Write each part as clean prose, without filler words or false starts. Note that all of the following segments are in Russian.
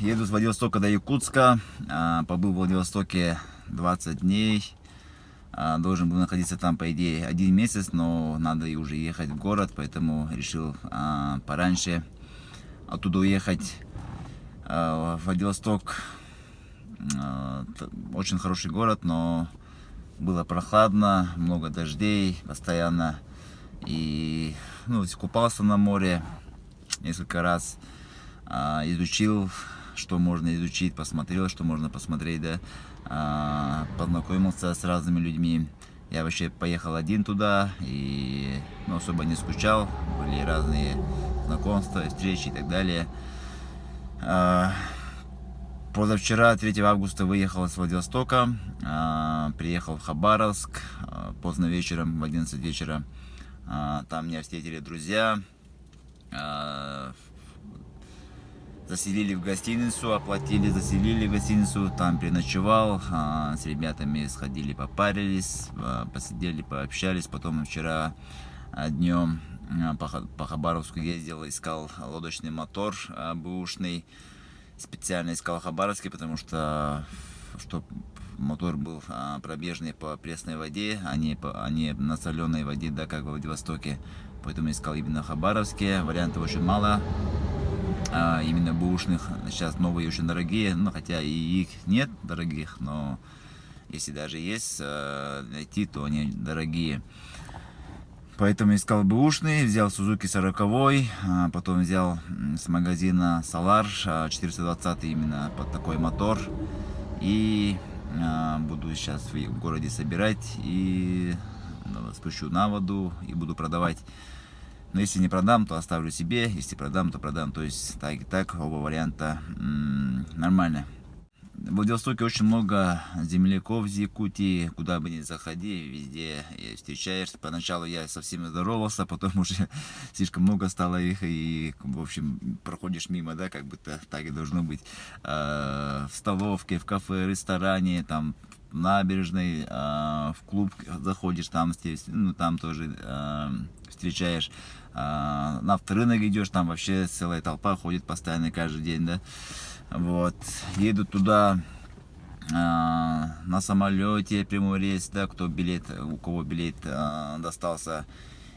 еду с Владивостока до Якутска. Побыл в Владивостоке 20 дней. Должен был находиться там, по идее, 1 месяц, но надо и уже ехать в город, поэтому решил пораньше оттуда уехать. Владивосток очень хороший город, но было прохладно, много дождей постоянно. И купался на море несколько раз, изучил, что можно изучить, посмотрел, что можно посмотреть, да, познакомился с разными людьми. Я вообще поехал один туда и особо не скучал, были разные знакомства, встречи и так далее. Позавчера, 3 августа, выехал с Владивостока, приехал в Хабаровск поздно вечером, в 11 вечера. Там меня встретили друзья, заселили в гостиницу, оплатили, заселили в гостиницу, там переночевал, с ребятами сходили, попарились, посидели, пообщались. Потом вчера днем по Хабаровску ездил, искал лодочный мотор бэушный, специально искал Хабаровский, потому что чтобы мотор был пробежный по пресной воде, а не на соленой воде, да, как в Владивостоке. Поэтому искал именно Хабаровске. Вариантов очень мало, именно бэушных. Сейчас новые очень дорогие, хотя и их нет дорогих, но если даже есть найти, то они дорогие. Поэтому искал бэушный, взял Suzuki 40, потом взял с магазина Solar 420 именно под такой мотор. И буду сейчас в городе собирать и спущу на воду и буду продавать. Но если не продам, то оставлю себе, если продам, то продам. То есть так и так, оба варианта нормально. В Владивостоке очень много земляков из Якутии, куда бы ни заходи, везде встречаешь. Поначалу я со всеми здоровался, потом уже слишком много стало их, и, в общем, проходишь мимо, да, как будто так и должно быть. В столовке, в кафе, ресторане, там, в набережной, в клуб заходишь, там тоже встречаешь. На авторынок идешь, там вообще целая толпа ходит постоянно каждый день, да. Вот, еду туда на самолете, прямой рейс, да, у кого билет достался.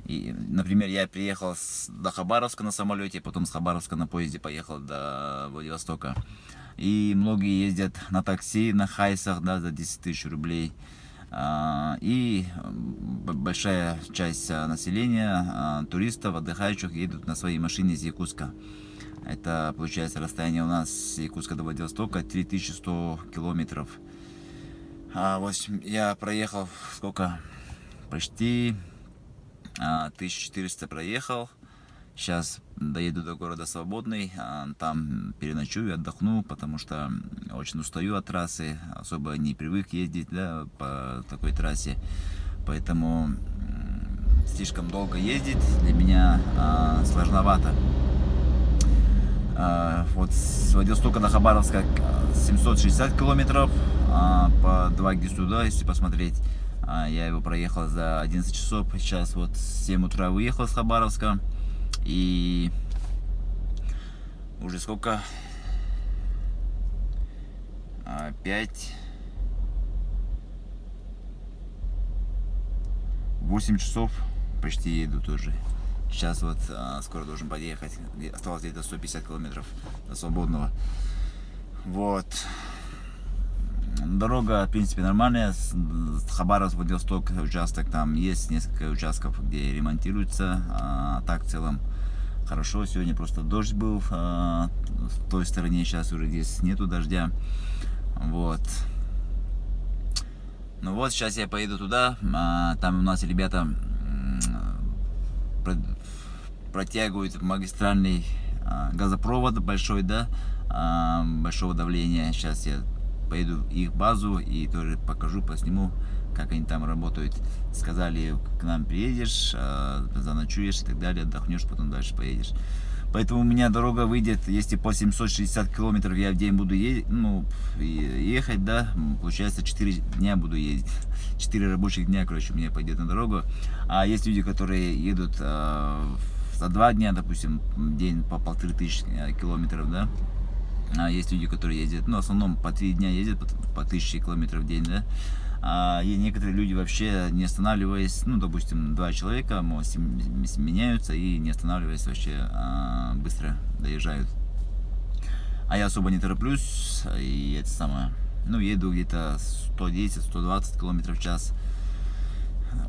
И, например, я приехал до Хабаровска на самолете, потом с Хабаровска на поезде поехал до Владивостока. И многие ездят на такси, на хайсах, да, за 10 тысяч рублей. И большая часть населения, туристов, отдыхающих, едут на своей машине из Якутска. Это, получается, расстояние у нас с Якутска до Владивостока 3100 километров. В общем, я проехал сколько? Почти 1400 проехал. Сейчас доеду до города Свободный, там переночую, отдохну, потому что очень устаю от трассы, особо не привык ездить, да, по такой трассе. Поэтому слишком долго ездить для меня сложновато. Вот с Владивостока до Хабаровска 760 километров по 2 ГИСу, да, если посмотреть. Я его проехал за 11 часов. Сейчас вот в 7 утра выехал с Хабаровска. И уже сколько? 8 часов почти еду тоже. Сейчас вот скоро должен подъехать. Осталось где-то 150 километров до Свободного. Вот. Дорога, в принципе, нормальная. Хабаровск, Владивосток, участок, там есть несколько участков, где ремонтируется. Так в целом хорошо. Сегодня просто дождь был в той стороне, сейчас уже здесь нету дождя. Вот. Ну вот, сейчас я поеду туда. Там у нас ребята протягивают магистральный газопровод большой, да, большого давления. Сейчас я поеду в их базу и тоже покажу, посниму, как они там работают. Сказали, к нам приедешь, заночуешь и так далее, отдохнешь, потом дальше поедешь. Поэтому у меня дорога выйдет, если по 760 километров я в день буду ехать, да, получается 4 дня буду ездить. 4 рабочих дня, короче, у меня пойдет на дорогу. А есть люди, которые едут за 2 дня, допустим, в день по 1500 километров, да. Есть люди, которые ездят, ну, в основном по 3 дня ездят, по 1000 километров в день, да. И некоторые люди вообще не останавливаясь, ну, допустим, 2 человека меняются и не останавливаясь вообще быстро доезжают. А я особо не тороплюсь, и это самое, ну, еду где-то 110-120 километров в час.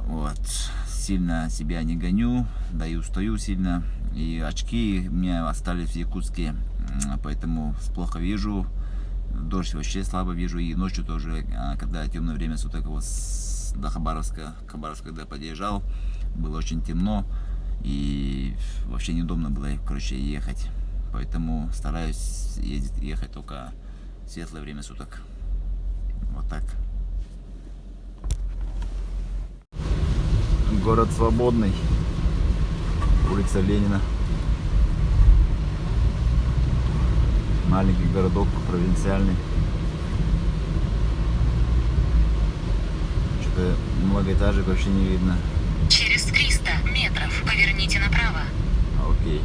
Вот, сильно себя не гоню, да и устаю сильно. И очки у меня остались в Якутске, поэтому плохо вижу. Дождь вообще слабо вижу, и ночью тоже, когда темное время суток, вот до Хабаровска, когда подъезжал, было очень темно, и вообще неудобно было, короче, ехать. Поэтому стараюсь ехать только в светлое время суток. Вот так. Город Свободный, улица Ленина. Маленький городок, провинциальный. Что-то многоэтажек вообще не видно. Через 300 метров поверните направо. Окей.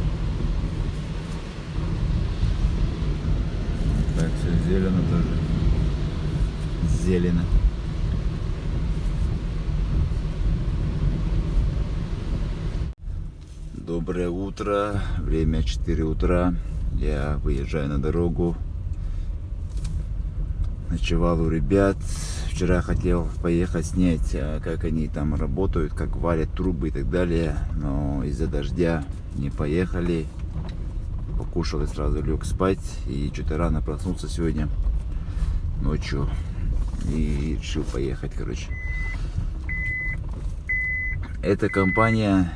Так, все зелено тоже. Зелено. Доброе утро. Время 4 утра. Я выезжаю на дорогу. Ночевал у ребят. Вчера хотел поехать снять, как они там работают, как варят трубы и так далее. Но из-за дождя не поехали. Покушал и сразу лег спать. И что-то рано проснулся сегодня ночью. И решил поехать, короче. Эта компания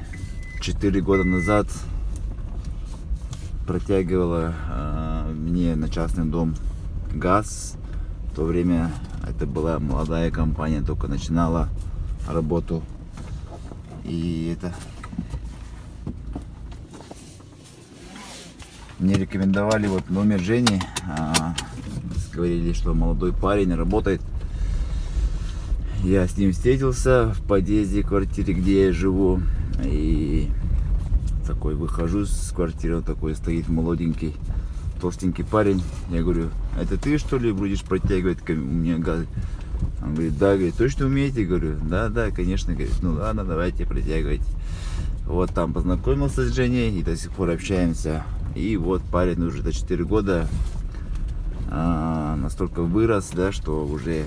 4 года назад протягивала мне на частный дом газ. В то время это была молодая компания, только начинала работу. И это мне рекомендовали вот номер Жени. Говорили, что молодой парень работает. Я с ним встретился в подъезде квартиры, где я живу. И такой выхожу с квартиры, вот такой стоит молоденький, толстенький парень. Я говорю: это ты, что ли, будешь протягивать ко мне газ? Он говорит: да. Говорит: точно умеете? Говорю: да, конечно. Говорит: ну ладно, давайте протягивайте. Вот там познакомился с Женей и до сих пор общаемся. И вот парень уже до 4 года настолько вырос, да, что уже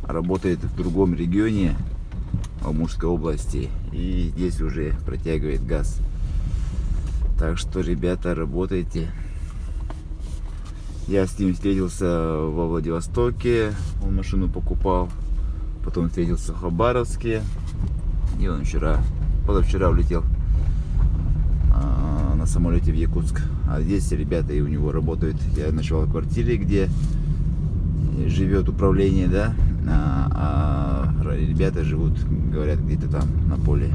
работает в другом регионе, в Амурской области, и здесь уже протягивает газ. Так что, ребята, работайте. Я с ним встретился во Владивостоке, он машину покупал, потом встретился в Хабаровске, и он позавчера улетел на самолете в Якутск. А здесь ребята и у него работают. Я ночевал в квартире, где живет управление, да, а ребята живут, говорят, где-то там на поле,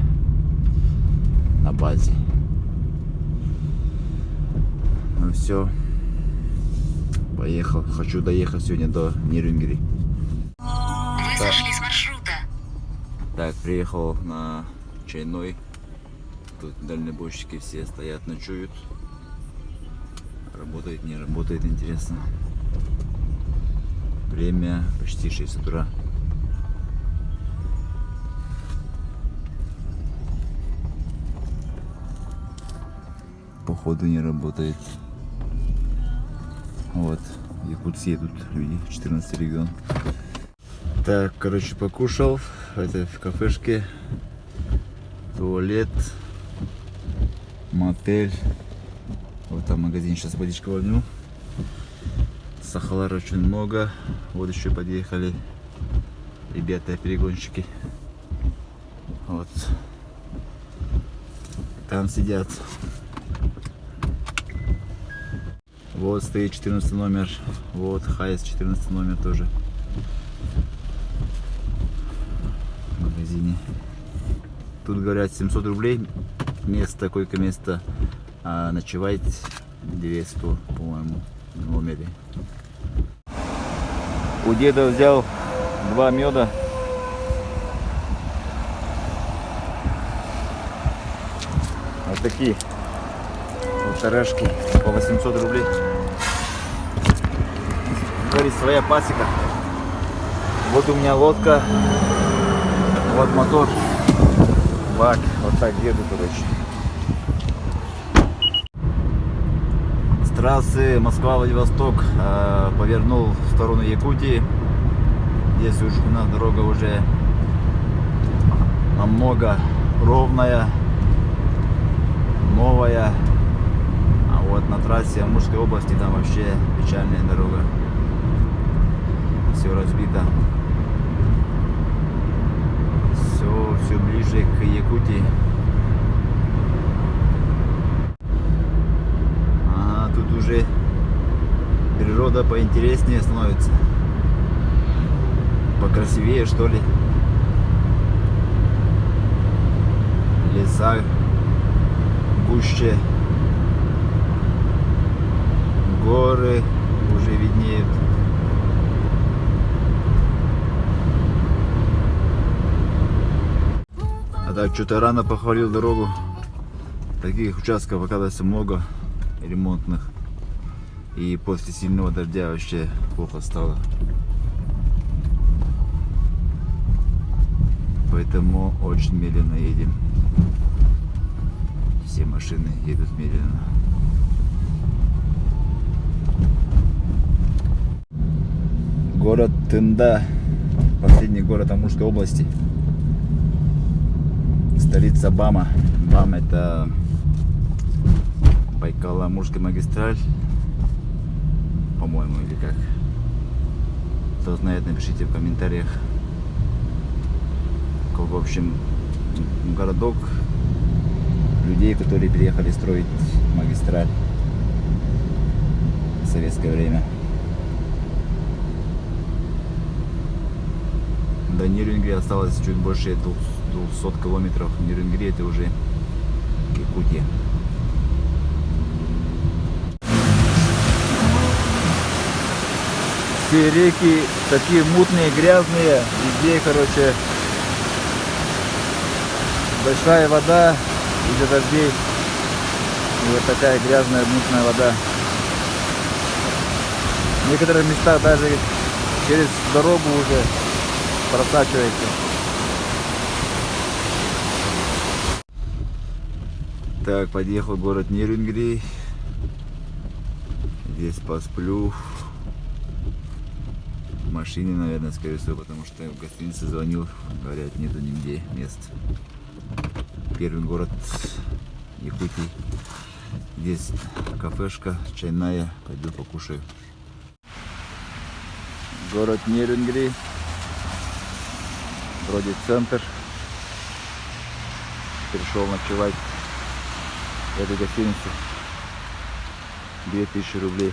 на базе. Ну все, поехал. Хочу доехать сегодня до Нерюнгри. Вы сошли с маршрута. Так, приехал на Чайной. Тут дальнобойщики все стоят, ночуют. Работает, не работает, интересно. Время почти 6 утра. Походу не работает. Вот, в Якутске тут люди, 14 регион. Так, короче, покушал. Это в кафешке. Туалет. Мотель. Вот там магазин, сейчас водичку возьму. Сахалар очень много. Вот еще подъехали ребята, перегонщики. Вот. Там сидят. Вот стоит 14 номер. Вот Хайс 14 номер тоже. В магазине. Тут говорят 700 рублей. Место, койко-место. А ночевать 200, по-моему, в номере. У деда взял 2 меда. Вот такие полторашки по 800 рублей. говорится, своя пасека. Вот у меня лодка, вот мотор, бак, вот так еду, короче. С трассы Москва-Владивосток повернул в сторону Якутии. Здесь уж у нас дорога уже намного ровная, новая. А вот на трассе Амурской области там вообще печальная дорога. Все разбито. Все ближе к Якутии. Ага, тут уже природа поинтереснее становится. Покрасивее, что ли. Леса гуще. Горы уже виднеют. А так, что-то рано похвалил дорогу. Таких участков, оказывается, много ремонтных. И после сильного дождя вообще плохо стало. Поэтому очень медленно едем. Все машины едут медленно. Город Тында, последний город Амурской области. Столица Бама. Бам — это Байкало-Амурская магистраль, по-моему, или как. Кто знает, напишите в комментариях. В общем, городок людей, которые приехали строить магистраль в советское время. До Нерюнгри осталось чуть больше 200 километров. Нерюнгри — это уже Якутия. Все реки такие мутные, грязные. Везде, короче, большая вода из-за дождей. И вот такая грязная, мутная вода. В некоторых местах даже через дорогу уже просачивается. Так, подъехал город Нерюнгри. Здесь посплю. В машине, наверное, скорее всего, потому что в гостинице звонил. Говорят, нету нигде мест. Первый город Якутии. Здесь кафешка чайная. Пойду покушаю. Город Нерюнгри. Вроде центр. Пришел ночевать в этой гостинице. 2000 рублей.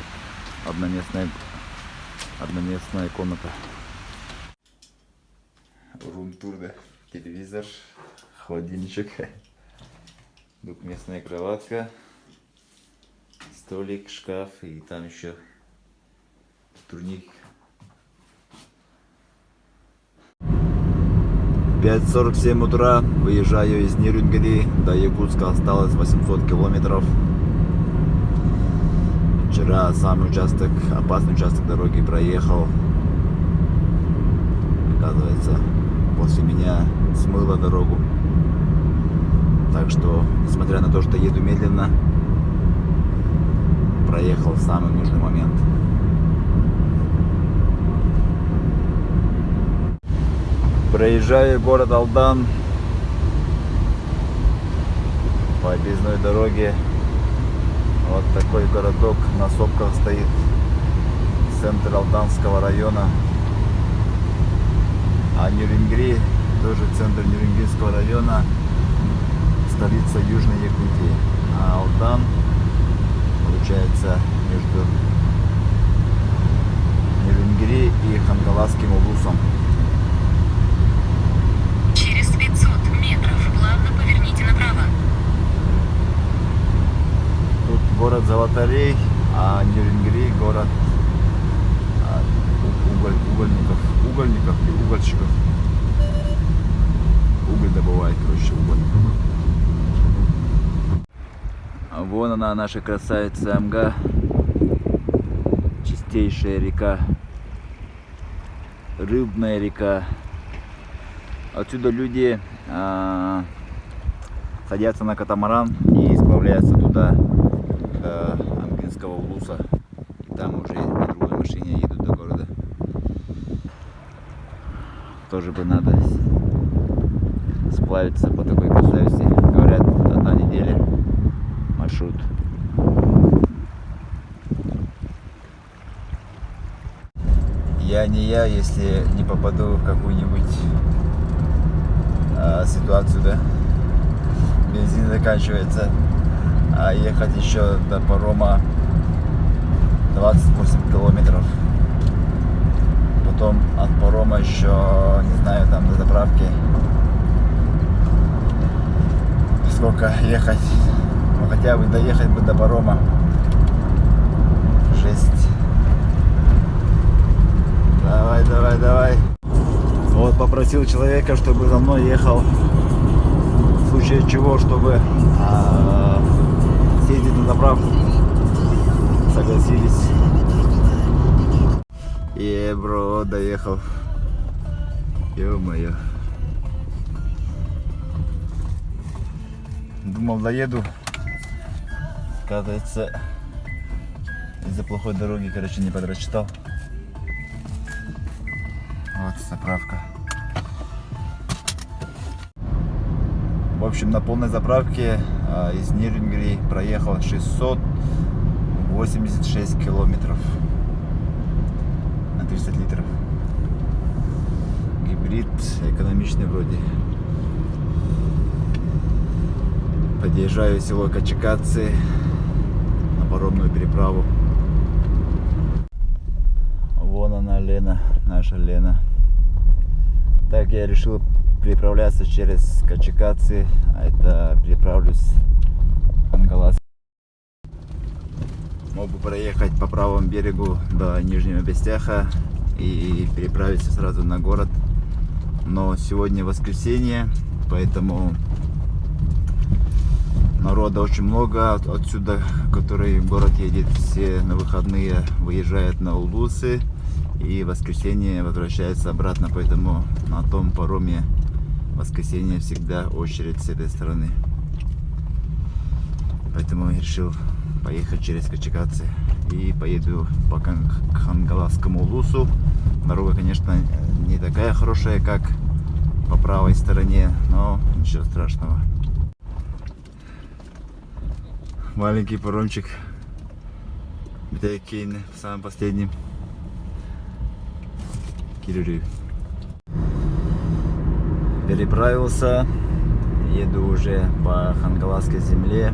Одноместная комната. Рум-тур, да. Телевизор, холодильничек, двухместная кроватка, столик, шкаф и там еще турник. 5:47 утра, выезжаю из Нерюнгри, до Якутска осталось 800 километров. Вчера самый участок, опасный участок дороги проехал. Оказывается, после меня смыло дорогу. Так что, несмотря на то, что еду медленно, проехал в самый нужный момент. Проезжаю город Алдан по объездной дороге. Вот такой городок на сопках стоит. Центр Алданского района. А Нерюнгри тоже центр Нерюнгрийского района. Столица Южной Якутии. А Алдан получается между Нерюнгри и Хангаласским улусом. Через 500 метров плавно поверните направо. Тут город Золотарей, а Нерюнгри город угольников и угольщиков. Уголь добывает, короче, уголь. А вон она, наша красавица Амга. Чистейшая река рыбная река. Отсюда люди садятся на катамаран и справляются туда до Амгинского улуса. И там уже на другой машине едут до города. Тоже бы надо сплавиться по такой красавице. Говорят, 1 неделя маршрут. Я не я, если не попаду в какую-нибудь ситуацию, да? Бензин заканчивается, а ехать еще до парома 28 километров. Потом от парома еще, не знаю, там до заправки сколько ехать. Ну хотя бы доехать бы до парома. Жесть. Давай, давай, давай. Вот попросил человека, чтобы за мной ехал. В случае чего, чтобы съездить на заправку. Согласились. Бро, доехал. Ё-моё. Думал, доеду. Оказывается, из-за плохой дороги, короче, не подрасчитал. Вот заправка. В общем, на полной заправке из Нерюнгри проехал 686 километров на 30 литров. Гибрид экономичный вроде. Подъезжаю в село Качекацы на паромную переправу. Вон она, Лена, наша Лена. Так я решил переправляться через Качекацы, а это переправлюсь в Хангалас. Мог бы проехать по правому берегу до Нижнего Бестяха и переправиться сразу на город. Но сегодня воскресенье, поэтому народа очень много отсюда, который в город едет. Все на выходные выезжают на Улусы и в воскресенье возвращаются обратно, поэтому на том пароме в воскресенье всегда очередь с этой стороны. Поэтому я решил поехать через Качекацы и поеду по Хангаласскому Улусу. Дорога, конечно, не такая хорошая, как по правой стороне, но ничего страшного. Маленький паромчик Битейкейн в самом последнем. Кирюрю. Переправился, еду уже по Хангаласской земле.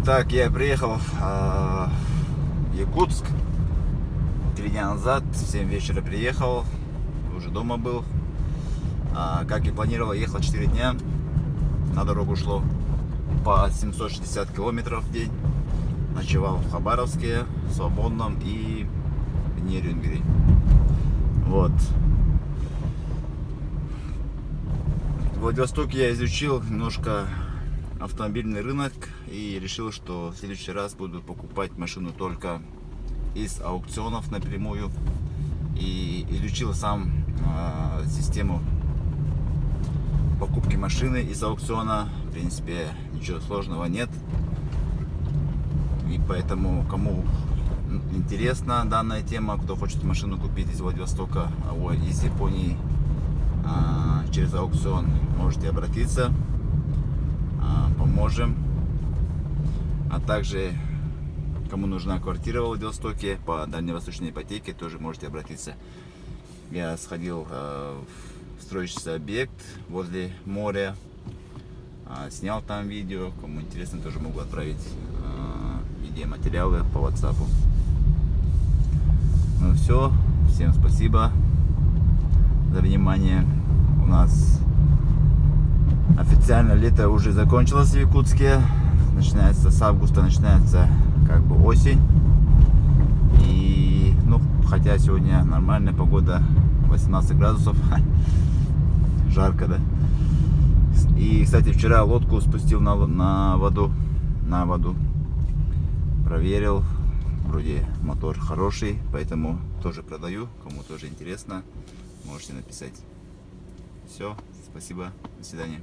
Так, я приехал в Якутск 3 дня назад, в 7 вечера приехал, уже дома был. Как и планировал, ехал 4 дня, на дорогу шло по 760 километров в день. Ночевал в Хабаровске, в Свободном и в Нерюнгри. Вот. В Владивостоке я изучил немножко автомобильный рынок и решил, что в следующий раз буду покупать машину только из аукционов напрямую. И изучил сам систему покупки машины из аукциона. В принципе, ничего сложного нет. И поэтому, кому интересна данная тема, кто хочет машину купить из Владивостока, из Японии через аукцион, можете обратиться, поможем. А также, кому нужна квартира в Владивостоке по дальневосточной ипотеке, тоже можете обратиться. Я сходил в строящийся объект возле моря, снял там видео. Кому интересно, тоже могу отправить видеоматериалы по WhatsApp. Ну все, всем спасибо за внимание. У нас официально лето уже закончилось в Якутске. Начинается с августа, начинается как бы осень. И ну, хотя сегодня нормальная погода, 18 градусов, жарко, да. И, кстати, вчера лодку спустил на воду, проверил, Вроде мотор хороший, поэтому тоже продаю. Кому тоже интересно, можете написать. Все, спасибо, до свидания.